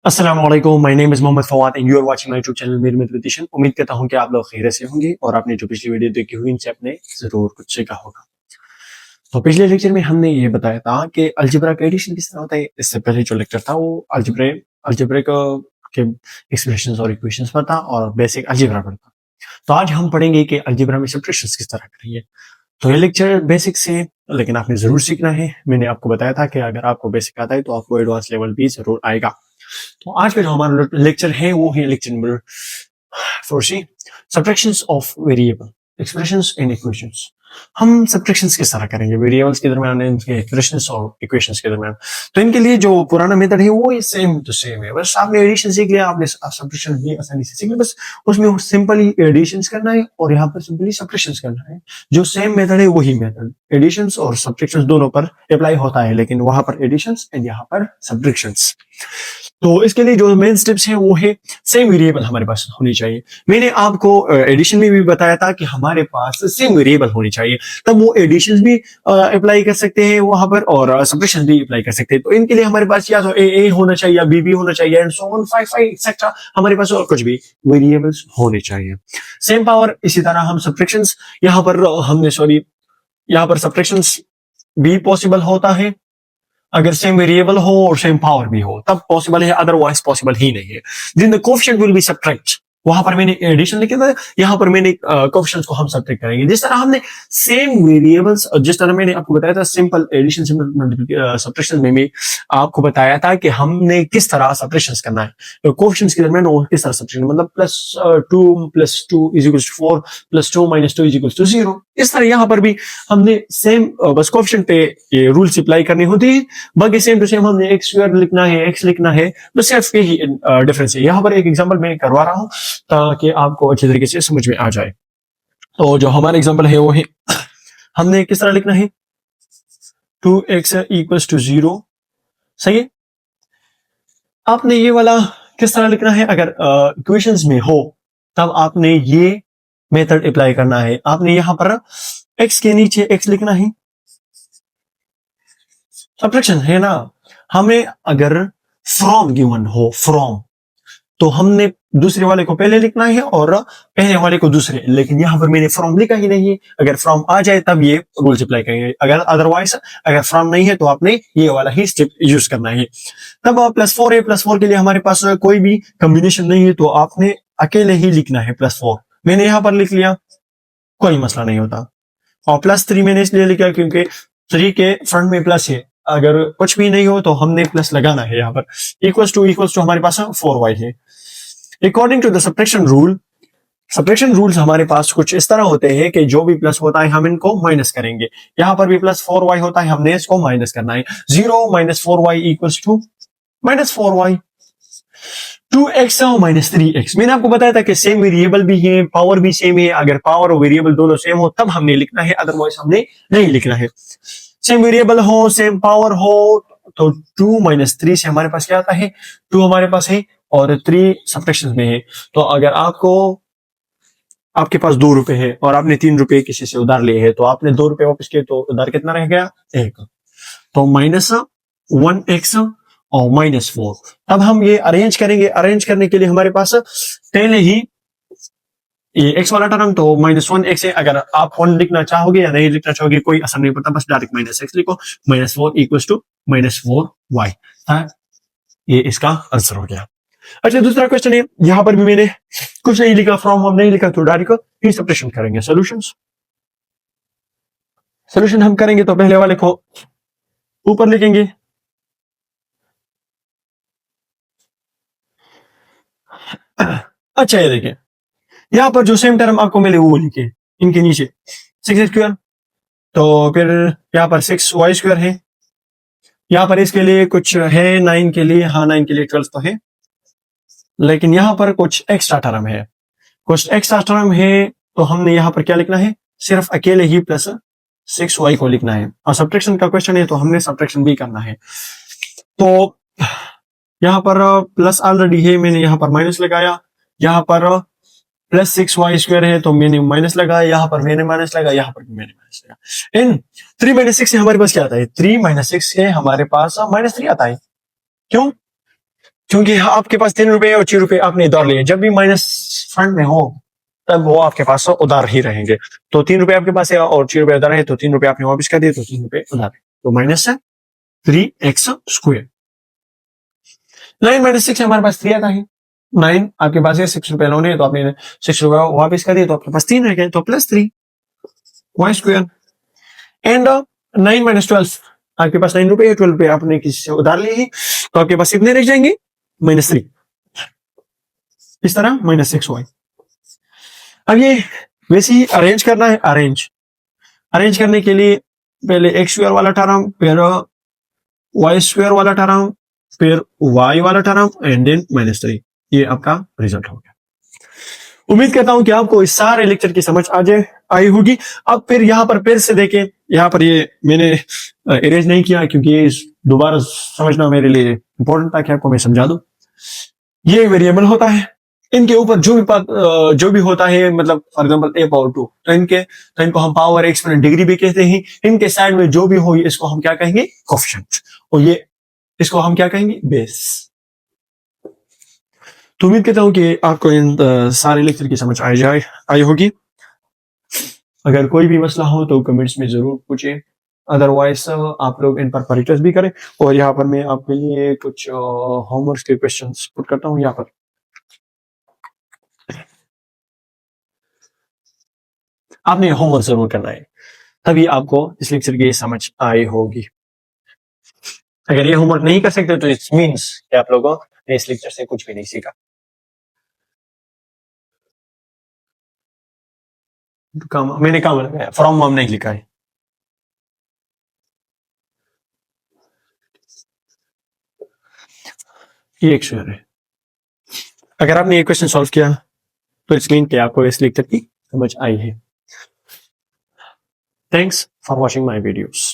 अस्सलाम वालेकुम, my name is Mohammad Fawad and you are watching my YouTube channel Meer meditation. उम्मीद करता हूं कि आप लोग खैरियत से होंगे और आपने जो पिछली वीडियो देखी हुई इनसे आपने जरूर कुछ सीखा होगा। तो पिछले लेक्चर में हमने ये बताया था कि अलजेब्रा का एडिशन किस तरह होता है। इससे पहले जो लेक्चर था वो अलजेब्रा के एक्सप्रेशंस और इक्वेशंस पर था और बेसिक अलजेब्रा पर था। तो आज हम पढ़ेंगे कि अलजेब्रा में सब्ट्रैक्शंस किस तरह करेंगे। तो ये लेक्चर बेसिक से लेकिन आपने जरूर सीखना है। मैंने आपको बताया था कि अगर आपको बेसिक आता है तो आपको एडवांस लेवल भी जरूर आएगा। तो आज का जो हमारा लेक्चर है वो है lecture number 4C, subtractions of variable expressions and equations. हम सब्ट्रैक्शंस किस तरह करेंगे वेरिएबल्स के दरमियान, इनके एक्सप्रेशंस और इक्वेशंस के दरमियान। तो इनके लिए जो पुराना मेथड है वो सेम टू सेम है। बस आपने एडिशन सीख लिया, आपने सब्ट्रैक्शन भी आसानी से सीख लिया। बस उसमें सिंपली एडिशंस करना है और यहाँ पर सिंपली सब्ट्रैक्शंस करना है। जो सेम मेथड है वही मेथड एडिशंस और सब्ट्रैक्शंस दोनों पर अप्लाई होता है, लेकिन वहां पर एडिशंस एंड यहाँ पर सब्ट्रैक्शंस। तो इसके लिए जो मेन स्टेप्स हैं वो है सेम वेरिएबल हमारे पास होनी चाहिए। मैंने आपको एडिशन में भी बताया था कि हमारे पास सेम वेरिएबल होनी चाहिए, तब वो एडिशन भी अप्लाई कर सकते हैं वहां पर और सब्ट्रैक्शन भी अप्लाई कर सकते हैं। तो इनके लिए हमारे पास या तो ए होना चाहिए या बी होना चाहिए एंड सो ऑन 5 एक्सेट्रा। हमारे पास और कुछ भी वेरिएबल्स होने चाहिए। सेम पावर इसी तरह हम सब्ट्रैक्शंस यहाँ पर यहाँ पर सब्ट्रैक्शंस भी पॉसिबल होता है अगर सेम वेरिएबल हो और सेम पावर भी हो, तब पॉसिबल है, अदरवाइज पॉसिबल ही नहीं है। जिन the coefficient will be subtract, वहां पर मैंने एडिशन लिखा था, यहां पर मैंने कोएफिशिएंट्स को हम सब्ट्रैक्ट करेंगे। जिस तरह हमने सेम वेरिएबल्स, जिस तरह मैंने आपको बताया था सिंपल एडिशन सिंपल सब्ट्रैक्शन में भी आपको बताया था कि हमने किस तरह सब्ट्रैक्शंस करना है कोएफिशिएंट्स के दरमियान, और किस तरह सब्ट्रैक्शन, मतलब +2 + 2 = 4 +2 - 2 = 0। इस तरह यहां पर भी हमने सेम बस कोएफिशिएंट पे ये रूल्स अप्लाई करनी होती है। बाकी सेम टू सेम हमने एक्स स्क्वायर लिखना है, एक्स लिखना है, बस सिर्फ यही डिफरेंस है। यहाँ पर एक एग्जांपल मैं करवा रहा हूँ ताकि आपको अच्छे तरीके से समझ में आ जाए। तो जो हमारा एग्जांपल है वो है हमने किस तरह लिखना है 2x = 0। सही है। आपने ये वाला किस तरह लिखना है, अगर इक्वेशंस में हो तब आपने ये मेथड अप्लाई करना है। आपने यहां पर x के नीचे x लिखना है, सब्ट्रैक्शन है ना। हमें अगर फ्रॉम गिवन हो, फ्रॉम, तो हमने दूसरे वाले को पहले लिखना है और पहले वाले को दूसरे, लेकिन यहां पर मैंने फ्रॉम लिखा ही नहीं है। अगर फ्रॉम आ जाए तब ये रूल्स अप्लाई करेंगे, अगर अदरवाइज अगर फ्रॉम नहीं है तो आपने ये वाला ही स्टेप यूज करना है। तब +4 है, +4 के लिए हमारे पास कोई भी कॉम्बिनेशन नहीं है, तो आपने अकेले ही लिखना है +4। मैंने यहां पर लिख लिया, कोई मसला नहीं होता। और +3 मैंने इसलिए लिखा क्योंकि 3 के फ्रंट में प्लस है, अगर कुछ भी नहीं हो तो हमने प्लस लगाना है। यहाँ पर इक्वल्स टू हमारे पास 4y है। According to the subtraction rules हमारे पास कुछ इस तरह होते हैं कि जो भी प्लस होता है हम इनको माइनस करेंगे। यहाँ पर भी +4y होता है, हमने इसको माइनस करना है। 0 - 4y = -4y। 2x और -3x, मैंने आपको बताया था कि सेम वेरिएबल भी है, पावर भी सेम है। अगर पावर और वेरिएबल दोनों सेम हो तब हमने लिखना है, अदरवाइज हमने नहीं लिखना है। सेम वेरिएबल हो, सेम पावर हो, तो 2 - 3 से हमारे पास क्या आता है, 2 हमारे पास है और 3 सब्ट्रैक्शन में है। तो अगर आपके पास 2 रुपए है और आपने 3 रुपए किसी से उधार लिए है, तो आपने 2 रुपए वापस किए, तो उधार कितना रह गया, 1। तो -1x और -4। अब हम ये अरेंज करेंगे। अरेंज करने के लिए हमारे पास पहले ही ये x वाला टर्म तो -1x है। अगर आप 1 लिखना चाहोगे या नहीं लिखना चाहोगे कोई असर नहीं पड़ता, बस डायरेक्ट -x लिखो। -4 = -4y। ये इसका आंसर हो गया। अच्छा, दूसरा क्वेश्चन है, यहां पर भी मैंने कुछ नहीं लिखा, फ्रॉम हम नहीं लिखा, तो डायरेक्ट ही सब्ट्रैक्शन करेंगे। सोल्यूशन हम करेंगे तो पहले वाले को ऊपर लिखेंगे। अच्छा, ये देखिए यहां पर जो सेम टर्म आपको मिले वो लिखे, इनके नीचे 6x², तो फिर यहां पर 6y² है। यहां पर इसके लिए कुछ है 9 के लिए, हाँ 9 के लिए 12 तो है, लेकिन यहां पर कुछ एक्स्ट्रा टर्म है। तो हमने यहां पर क्या लिखना है, सिर्फ अकेले ही +6y को लिखना है। और सब्ट्रैक्शन का क्वेश्चन है तो हमने सब्ट्रैक्शन भी करना है। तो यहां पर प्लस ऑलरेडी है, मैंने यहां पर माइनस लगाया। यहां पर +6y² है तो मैंने माइनस लगाया, यहां पर मैंने माइनस लगाया, यहां पर मैंने माइनस लगाया। इन 3 - 6 से हमारे पास क्या आता है, 3 - 6 से हमारे पास -3 आता है। क्यों? क्योंकि आपके पास 3 रुपए और 6 रुपए आपने उधार लिए, जब भी माइनस फ्रंट में हो तब वो आपके पास उधार ही रहेंगे। तो 3 रुपए आपके पास है और 6 रुपए उधार है, तो 3 रुपए आपने वापस कर दिए, तो 3 रुपए उधार है, तो माइनस है 3x²। 9 माइनस 6 हमारे पास 3 आता है। 9 आपके पास है, 6 रुपए लोन है, तो आपने 6 रुपए वापस कर दिए, तो आपके पास 3 रह गए, तो +3y²। एंड 9 माइनस 12 आपके पास 9 रुपए है, 12 रुपए आपने किसी से उधार लिए ही, तो आपके पास कितने रह जाएंगे, -3। इस तरह -6y। अब ये वैसे ही अरेंज करना है। अरेंज करने के लिए पहले x² वाला टर्म, फिर y² वाला टर्म, फिर y वाला टर्म एंड देन -3। ये आपका रिजल्ट हो गया। उम्मीद करता हूं कि आपको इस सारे लेक्चर की समझ आई होगी। अब फिर यहाँ पर फिर से देखें, यहाँ पर ये मैंने इरेज नहीं किया क्योंकि दोबारा समझना मेरे लिए इंपॉर्टेंट था कि आपको मैं समझा दूं। ये वेरिएबल होता है, इनके ऊपर जो भी होता है, मतलब फॉर एग्जांपल a⁻2, तो इनको हम पावर एक्सपोनेंट डिग्री भी कहते हैं। इनके साइड में जो भी हो इसको हम क्या कहेंगे, कोएफिशिएंट, और ये इसको हम क्या कहेंगे, बेस। तो उम्मीद करता हूं कि आपको इन सारे लेक्चर की समझ आई होगी। अगर कोई भी मसला हो तो कमेंट्स में जरूर पूछें, अदरवाइज आप लोग इन पर प्रैक्टिस भी करें। और यहाँ पर मैं आपके लिए कुछ होमवर्क के क्वेश्चंस पुट करता हूँ। यहाँ पर आपने होमवर्क जरूर करना है, तभी आपको इस लेक्चर की समझ आई होगी। अगर ये होमवर्क नहीं कर सकते तो इट मींस कि आप लोगों ने इस लेक्चर से कुछ भी नहीं सीखा। मैंने काम लगाया, फ्रॉम मॉम नहीं लिखा है। ये एक शेयर है। अगर आपने ये क्वेश्चन सॉल्व किया तो इट्स मीन कि आपको इस लेक्चर की समझ आई है। Thanks for watching my videos.